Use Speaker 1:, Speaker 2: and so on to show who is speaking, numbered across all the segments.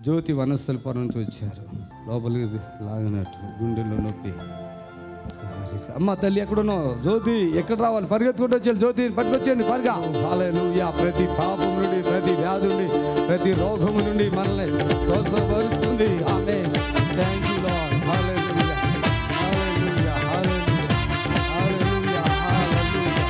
Speaker 1: జ్యోతి వనస్థలపురం నుంచి వచ్చారు. లోపలికి లాగినట్టు గుండెల్లో నొప్పి. అమ్మ తల్లి ఎక్కడున్నావు? జ్యోతి ఎక్కడ రావాలి? పరిగెత్తుకుంటూ వచ్చారు. జ్యోతి పట్టుకొచ్చేయండి పరిగా. హల్లెలూయా. ప్రతి పాపం నుండి, ప్రతి వ్యాధి నుండి, ప్రతి రోగము నుండి మనల్ని స్వస్థపరుస్తుంది. Amen. Thank you Lord. Hallelujah. Hallelujah. Hallelujah. Hallelujah.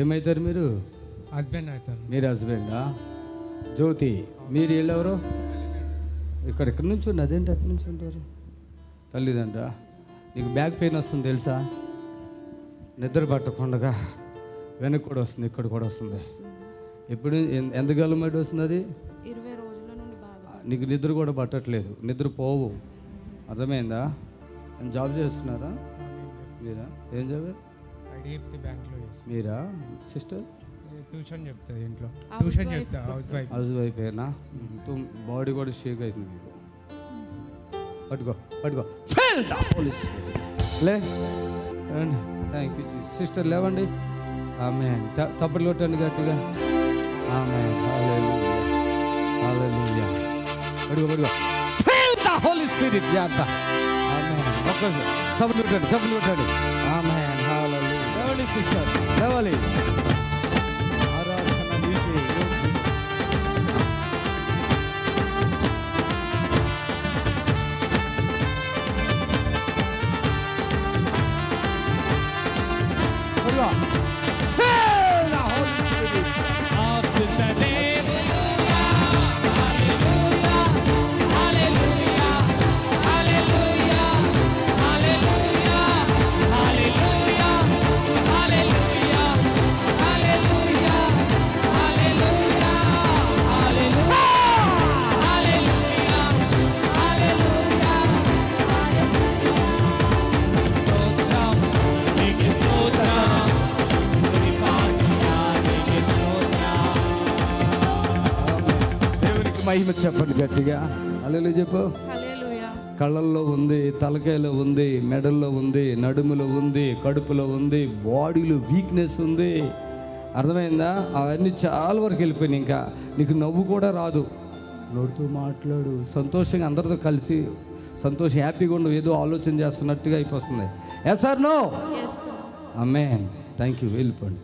Speaker 1: ఏమవుతారు మీరు?
Speaker 2: హస్బెండ్ అవుతారు.
Speaker 1: మీరు హస్బెండా? జ్యోతి మీరు వీళ్ళెవరు? ఇక్కడి నుంచి ఉండి అదేంటి అటు నుంచి ఉంటారు? తల్లిదండ్రా. నీకు బ్యాక్ పెయిన్ వస్తుంది తెలుసా? నిద్ర పట్టకుండా వెనక్కి కూడా వస్తుంది, ఇక్కడ కూడా వస్తుంది. ఎప్పుడు ఎంతకాలం బట్టి వస్తుంది అది?
Speaker 3: 20 రోజుల నుండి బాగా.
Speaker 1: నీకు నిద్ర కూడా పట్టట్లేదు, నిద్ర పోవు. అర్థమైందా? జాబ్ చేస్తున్నారా మీరా? ఏం జాబ్?
Speaker 2: ఐడిఎఫ్సి బ్యాంక్లో చేస్తాను.
Speaker 1: మీరా? సిస్టర్
Speaker 2: ట్యూషన్ చెప్తుంది ఇంట్లో. ట్యూషన్ చెప్తా.
Speaker 1: హౌస్ వైఫ్ ఏనా? బాడీ కూడా షేక్ అవుతుంది మీకు. పట్టుకో పట్టుకో. పోలీస్ లే. Thank you sister. లేవండి. ఆమేన్. చప్పట్లు కొట్టండి గట్టిగా. ఆమేన్. హల్లెలూయా. హల్లెలూయా. పట్టుకో పట్టుకో. Feel the Holy Spirit. జాతా. ఆమేన్. ఒక్కసారి చప్పట్లు కొట్టండి, చప్పట్లు కొట్టండి. ఆమేన్. హల్లెలూయా. లేవండి సిస్టర్, లేవాలి. ఆరాధన నీకే. మహిమ చెప్పండి గట్టిగా. హల్లెలూయా చెప్పు.
Speaker 3: హల్లెలూయా.
Speaker 1: కళ్ళల్లో ఉంది, తలకాయలో ఉంది, మెడల్లో ఉంది, నడుములో ఉంది, కడుపులో ఉంది, బాడీలో వీక్నెస్ ఉంది. అర్థమైందా? అవన్నీ చాలా వరకు వెళ్ళిపోయినాయి. ఇంకా నీకు నవ్వు కూడా రాదు. నోడుతూ మాట్లాడు. సంతోషంగా అందరితో కలిసి సంతోషం హ్యాపీగా ఉండవు. ఏదో ఆలోచన చేస్తున్నట్టుగా అయిపోతుంది. Yes or no?
Speaker 3: Yes, sir.
Speaker 1: Amen. Thank you. వెళ్ళిపోండి.